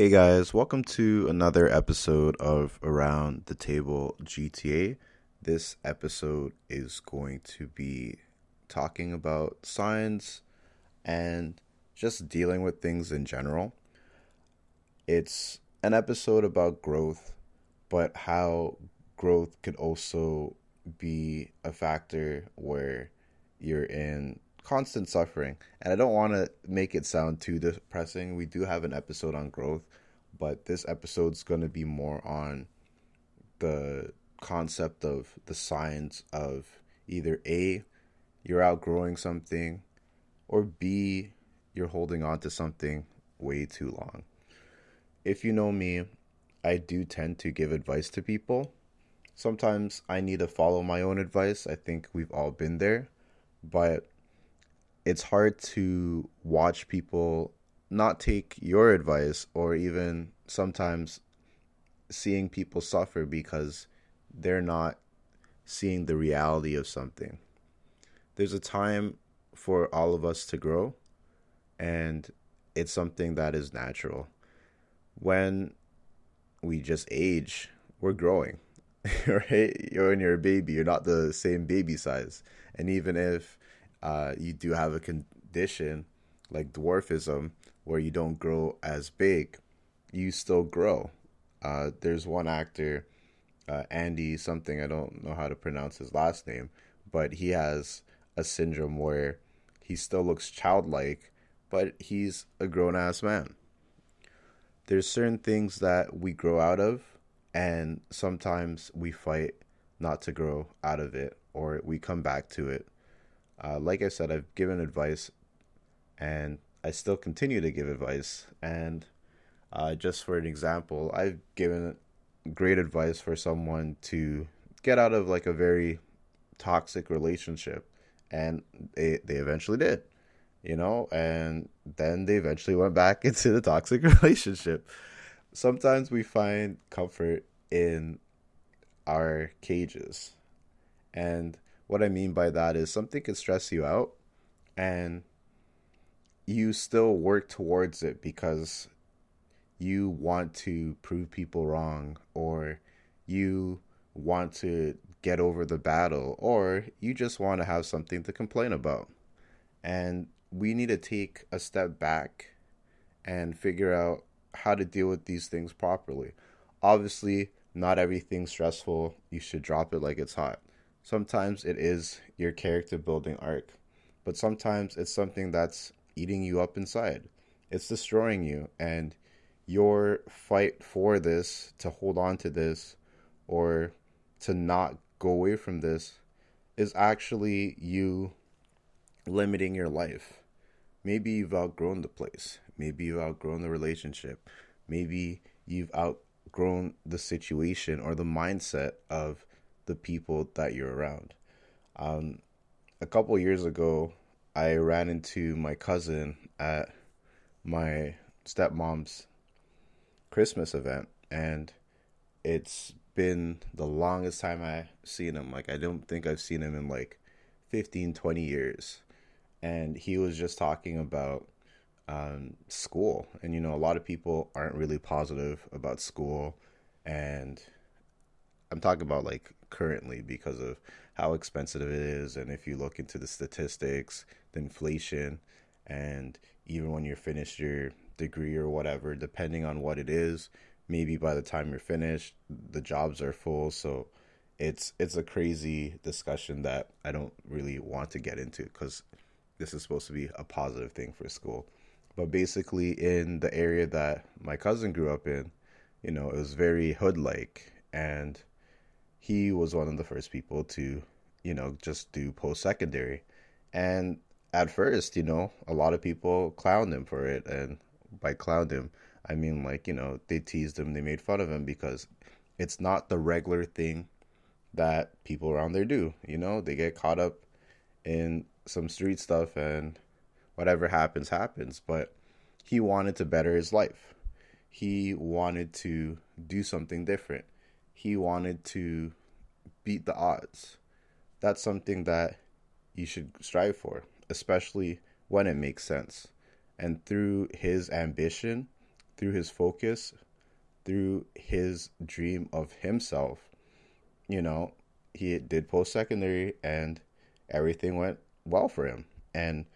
Hey guys, welcome to another episode of Around the Table GTA. This episode is going to be talking about science and just dealing with things in general. It's an episode about growth, but how growth could also be a factor where you're in constant suffering. And I don't want to make it sound too depressing. We do have an episode on growth, but this episode's going to be more on the concept of the science of either A, you're outgrowing something, or B, you're holding on to something way too long. If you know me, I do tend to give advice to people. Sometimes I need to follow my own advice. I think we've all been there, but it's hard to watch people not take your advice, or even sometimes seeing people suffer because they're not seeing the reality of something. There's a time for all of us to grow, and it's something that is natural. When we just age, we're growing, right? When you're a baby, you're not the same baby size. And even if you do have a condition like dwarfism, where you don't grow as big, you still grow. There's one actor, Andy something, I don't know how to pronounce his last name, but he has a syndrome where he still looks childlike, but he's a grown ass man. There's certain things that we grow out of, and sometimes we fight not to grow out of it, or we come back to it. Like I said, I've given advice, and I still continue to give advice. And just for an example, I've given great advice for someone to get out of like a very toxic relationship, and they eventually did, and then they eventually went back into the toxic relationship. Sometimes we find comfort in our cages. And what I mean by that is something can stress you out, and you still work towards it because you want to prove people wrong, or you want to get over the battle, or you just want to have something to complain about. And we need to take a step back and figure out how to deal with these things properly. Obviously, not everything's stressful. You should drop it like it's hot. Sometimes it is your character building arc, but sometimes it's something that's eating you up inside. It's destroying you, and your fight for this, to hold on to this, or to not go away from this, is actually you limiting your life. Maybe you've outgrown the place. Maybe you've outgrown the relationship. Maybe you've outgrown the situation or the mindset of the people that you're around. Um, a couple years ago, I ran into my cousin at my stepmom's Christmas event, and it's been the longest time I've seen him. Like, I don't think I've seen him in like 15, 20 years. And he was just talking about school. And, a lot of people aren't really positive about school. And I'm talking about like currently because of how expensive it is. And if you look into the statistics, the inflation, and even when you're finished your degree or whatever, depending on what it is, maybe by the time you're finished, the jobs are full. So it's a crazy discussion that I don't really want to get into, because this is supposed to be a positive thing for school. But basically, in the area that my cousin grew up in, it was very hood like, and he was one of the first people to, just do post secondary. And at first, a lot of people clowned him for it. And by clowned him, I mean, like, they teased him, they made fun of him, because it's not the regular thing that people around there do. They get caught up in some street stuff, and whatever happens, happens. But he wanted to better his life. He wanted to do something different. He wanted to beat the odds. That's something that you should strive for, especially when it makes sense. And through his ambition, through his focus, through his dream of himself, you know, he did post secondary and everything went well for him. And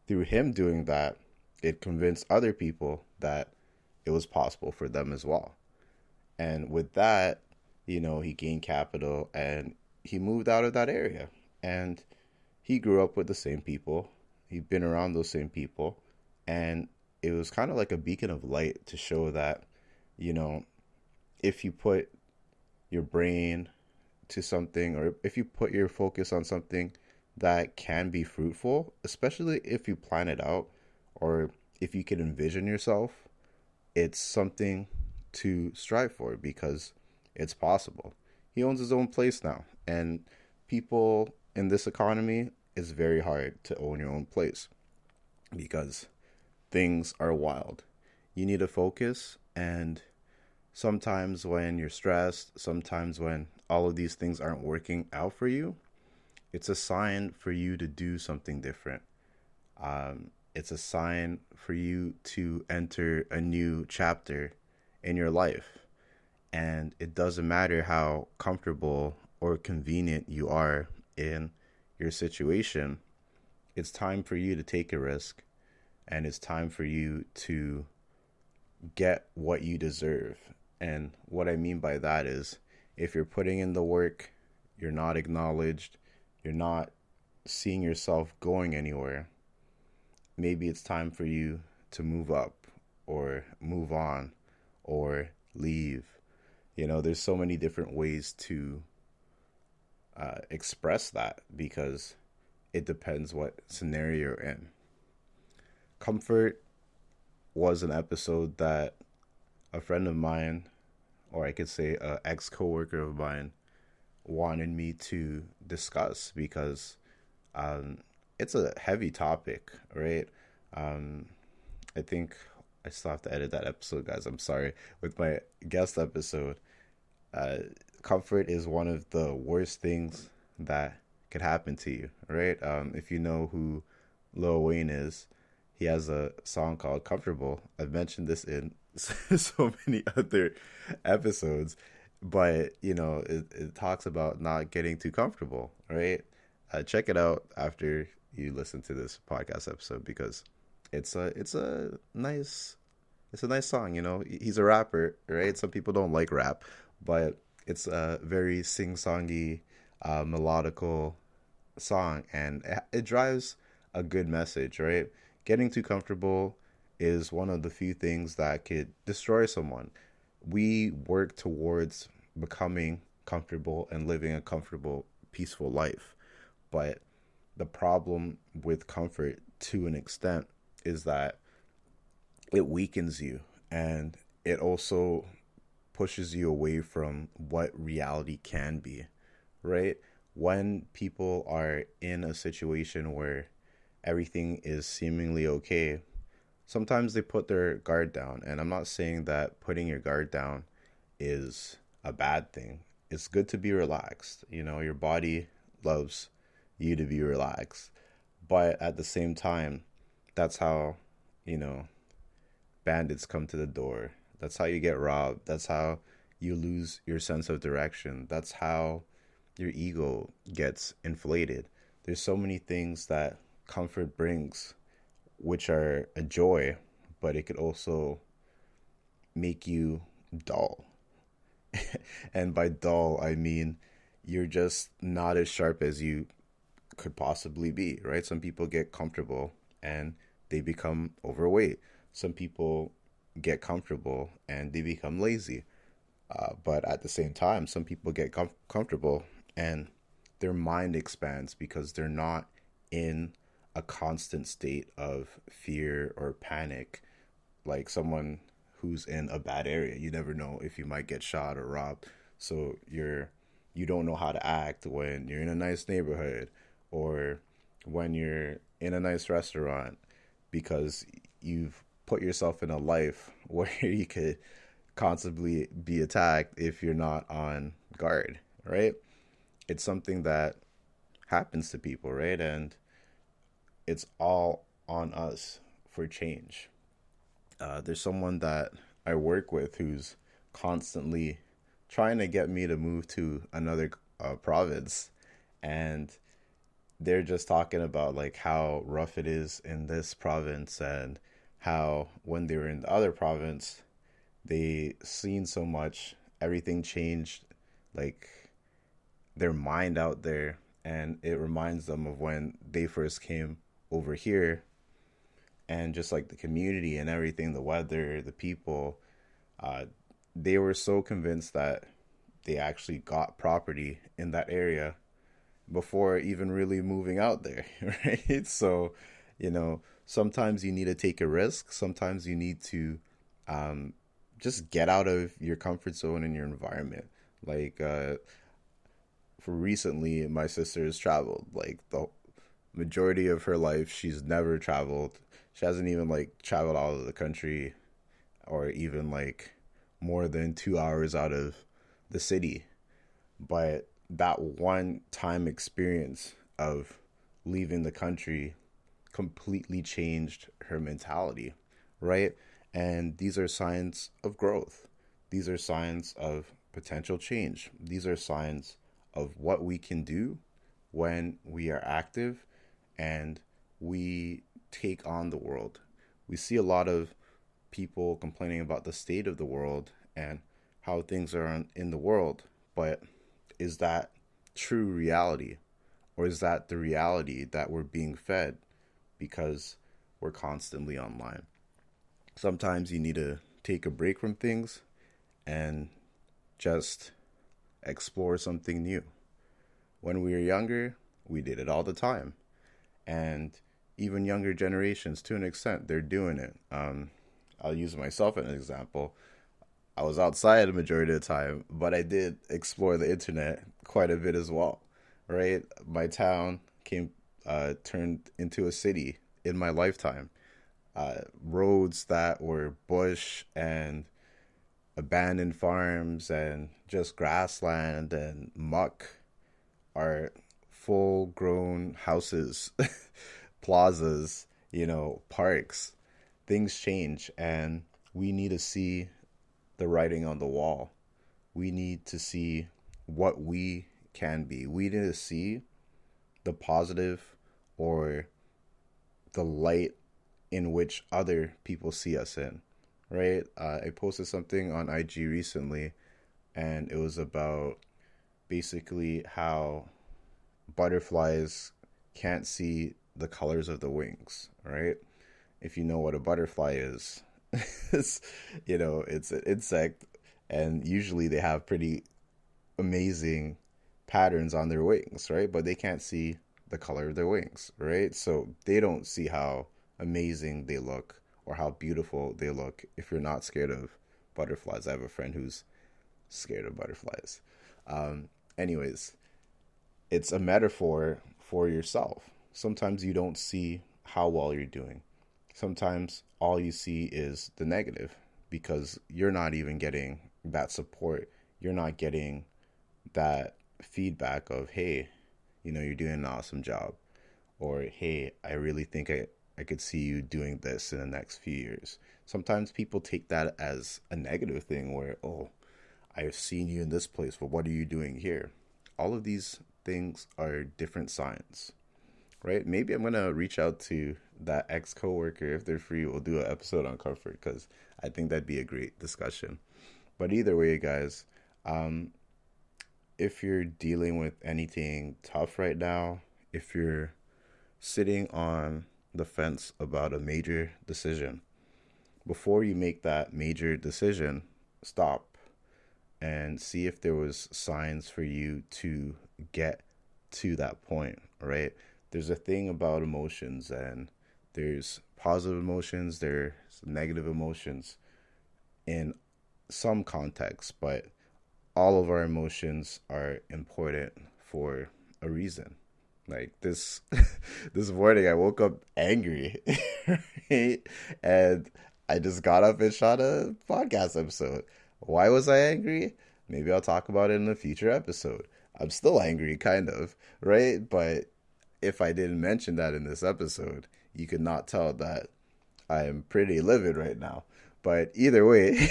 through him doing that, it convinced other people that it was possible for them as well. And with that, he gained capital and he moved out of that area. And he grew up with the same people. He'd been around those same people. And it was kind of like a beacon of light to show that, you know, if you put your brain to something, or if you put your focus on something that can be fruitful, especially if you plan it out or if you can envision yourself, it's something to strive for because it's possible. He owns his own place now, and people in this economy, it's very hard to own your own place because things are wild. You need to focus, and sometimes when you're stressed, sometimes when all of these things aren't working out for you, it's a sign for you to do something different. It's a sign for you to enter a new chapter in your life. And it doesn't matter how comfortable or convenient you are in your situation, it's time for you to take a risk, and it's time for you to get what you deserve. And what I mean by that is, if you're putting in the work, you're not acknowledged, you're not seeing yourself going anywhere, maybe it's time for you to move up or move on or leave. There's so many different ways to express that because it depends what scenario you're in. Comfort was an episode that a friend of mine, or I could say an ex-coworker of mine, wanted me to discuss because it's a heavy topic, right? I think I still have to edit that episode, guys. I'm sorry. With my guest episode, comfort is one of the worst things that could happen to you, right? If you know who Lil Wayne is, he has a song called Comfortable. I've mentioned this in so many other episodes, but it talks about not getting too comfortable, right? Check it out after you listen to this podcast episode because it's a nice song. He's a rapper, right? Some people don't like rap, but it's a very sing-songy, melodical song, and it drives a good message, right? Getting too comfortable is one of the few things that could destroy someone. We work towards becoming comfortable and living a comfortable, peaceful life. But the problem with comfort to an extent is that it weakens you, and it also pushes you away from what reality can be, right? When people are in a situation where everything is seemingly okay, sometimes they put their guard down. And I'm not saying that putting your guard down is a bad thing. It's good to be relaxed. Your body loves you to be relaxed. But at the same time, that's how, bandits come to the door. That's how you get robbed. That's how you lose your sense of direction. That's how your ego gets inflated. There's so many things that comfort brings, which are a joy, but it could also make you dull. And by dull, I mean you're just not as sharp as you could possibly be, right? Some people get comfortable and they become overweight. Some people get comfortable and they become lazy. But at the same time, some people get comfortable and their mind expands because they're not in a constant state of fear or panic like someone who's in a bad area. You never know if you might get shot or robbed. So you don't know how to act when you're in a nice neighborhood or when you're in a nice restaurant because you've put yourself in a life where you could constantly be attacked if you're not on guard, right? It's something that happens to people, right? And it's all on us for change. There's someone that I work with who's constantly trying to get me to move to another province, and they're just talking about like how rough it is in this province, and how when they were in the other province they seen so much, everything changed, like their mind out there, and it reminds them of when they first came over here, and just like the community and everything, the weather, the people, uh, they were so convinced that they actually got property in that area before even really moving out there, right? So, sometimes you need to take a risk. Sometimes you need to um, just get out of your comfort zone and your environment. Like, for recently, my sister has traveled. Like, the majority of her life, she's never traveled. She hasn't even, like, traveled out of the country, or even, like, more than 2 hours out of the city. But that one time experience of leaving the country completely changed her mentality, right? And these are signs of growth. These are signs of potential change. These are signs of what we can do when we are active and we take on the world. We see a lot of people complaining about the state of the world and how things are in the world, but is that true reality? Or is that the reality that we're being fed because we're constantly online? Sometimes you need to take a break from things and just explore something new. When we were younger, we did it all the time. And even younger generations, to an extent, they're doing it. I'll use myself as an example. I was outside the majority of the time, but I did explore the internet quite a bit as well, right? My town turned into a city in my lifetime. Roads that were bush and abandoned farms and just grassland and muck are full grown houses, plazas, parks. Things change, and we need to see the writing on the wall. We need to see what we can be. We need to see the positive, or the light in which other people see us in, right? I posted something on IG recently, and it was about basically how butterflies can't see the colors of the wings, right? If you know what a butterfly is, it's, it's an insect, and usually they have pretty amazing patterns on their wings, right? But they can't see the color of their wings, right? So they don't see how amazing they look or how beautiful they look if you're not scared of butterflies. I have a friend who's scared of butterflies. Anyways, it's a metaphor for yourself. Sometimes you don't see how well you're doing. Sometimes all you see is the negative, because you're not even getting that support. You're not getting that feedback of, hey, you're doing an awesome job. Or, hey, I really think I could see you doing this in the next few years. Sometimes people take that as a negative thing where, oh, I've seen you in this place, but what are you doing here? All of these things are different signs, right? Maybe I'm going to reach out to that ex-coworker. If they're free, we'll do an episode on comfort, because I think that'd be a great discussion. But either way, guys, if you're dealing with anything tough right now, if you're sitting on the fence about a major decision, before you make that major decision, stop and see if there was signs for you to get to that point, right? There's a thing about emotions, and there's positive emotions, there's negative emotions in some contexts, but all of our emotions are important for a reason. Like this this morning I woke up angry, right? And I just got up and shot a podcast episode. Why was I angry? Maybe I'll talk about it in a future episode. I'm still angry, kind of, right? But if I didn't mention that in this episode, you could not tell that I am pretty livid right now. But either way,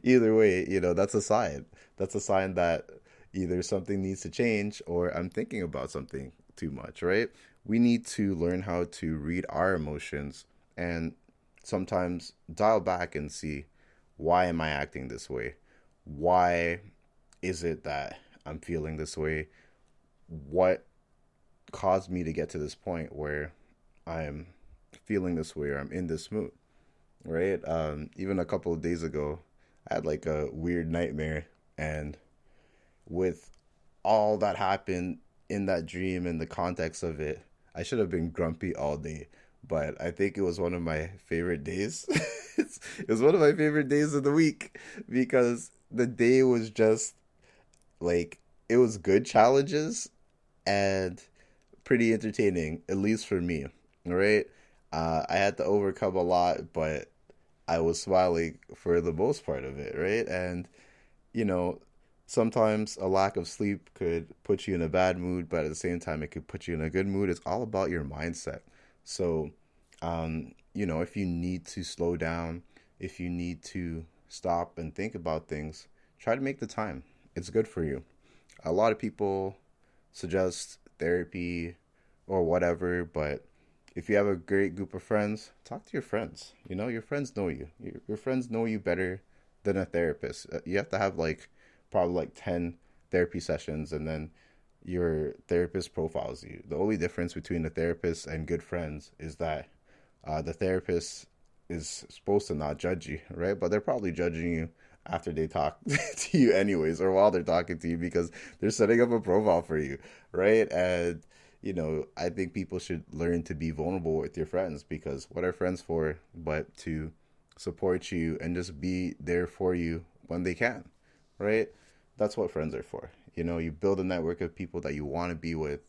either way, that's a sign. That's a sign that either something needs to change or I'm thinking about something too much, right? We need to learn how to read our emotions and sometimes dial back and see, why am I acting this way? Why is it that I'm feeling this way? What caused me to get to this point where I'm feeling this way or I'm in this mood, right? Even a couple of days ago, I had like a weird nightmare, and with all that happened in that dream and the context of it, I should have been grumpy all day. But I think it was one of my favorite days. It was one of my favorite days of the week because the day was just like, it was good challenges and pretty entertaining, at least for me. All right. I had to overcome a lot, but I was smiling for the most part of it, right? And you know, sometimes a lack of sleep could put you in a bad mood, but at the same time, it could put you in a good mood. It's all about your mindset. So, if you need to slow down, if you need to stop and think about things, try to make the time. It's good for you. A lot of people suggest therapy or whatever, but if you have a great group of friends, talk to your friends. Your friends know you. Your friends know you better than a therapist. You have to have like probably like 10 therapy sessions, and then your therapist profiles you. The only difference between a therapist and good friends is that the therapist is supposed to not judge you, right? But they're probably judging you after they talk to you anyways, or while they're talking to you, because they're setting up a profile for you, right? And I think people should learn to be vulnerable with your friends, because what are friends for but to support you and just be there for you when they can, right? That's what friends are for. You build a network of people that you want to be with,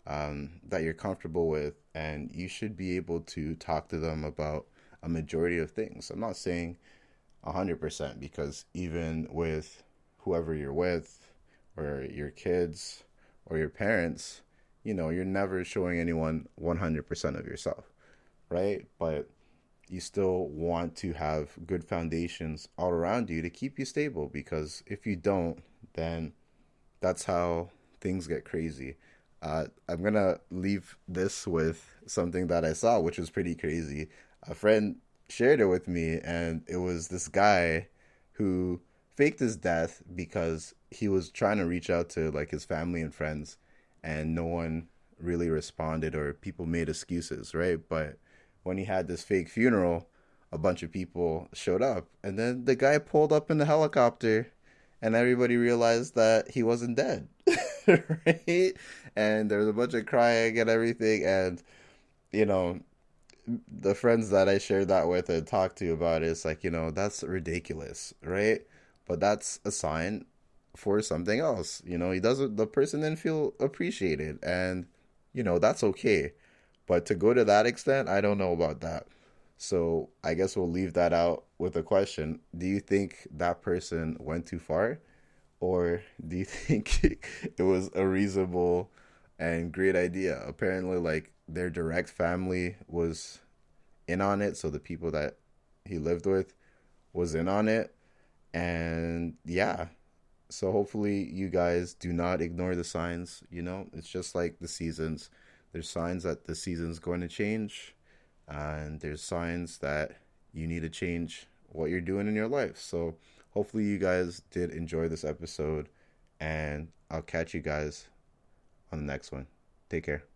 that you're comfortable with, and you should be able to talk to them about a majority of things. I'm not saying 100%, because even with whoever you're with, or your kids, or your parents, you're never showing anyone 100% of yourself, right? But you still want to have good foundations all around you to keep you stable, because if you don't, then that's how things get crazy. I'm gonna leave this with something that I saw, which was pretty crazy. A friend shared it with me, and it was this guy who faked his death because he was trying to reach out to like his family and friends, and no one really responded, or people made excuses, right? But when he had this fake funeral, a bunch of people showed up, and then the guy pulled up in the helicopter, and everybody realized that he wasn't dead, right? And there was a bunch of crying and everything, and you know, the friends that I shared that with and talked to about it, it's like, that's ridiculous, right? But that's a sign for something else. The person didn't feel appreciated, and that's okay. But to go to that extent, I don't know about that. So I guess we'll leave that out with a question. Do you think that person went too far? Or do you think it was a reasonable and great idea? Apparently, like, their direct family was in on it. So the people that he lived with was in on it. And yeah, so hopefully you guys do not ignore the signs. It's just like the seasons. There's signs that the season's going to change, and there's signs that you need to change what you're doing in your life. So hopefully you guys did enjoy this episode, and I'll catch you guys on the next one. Take care.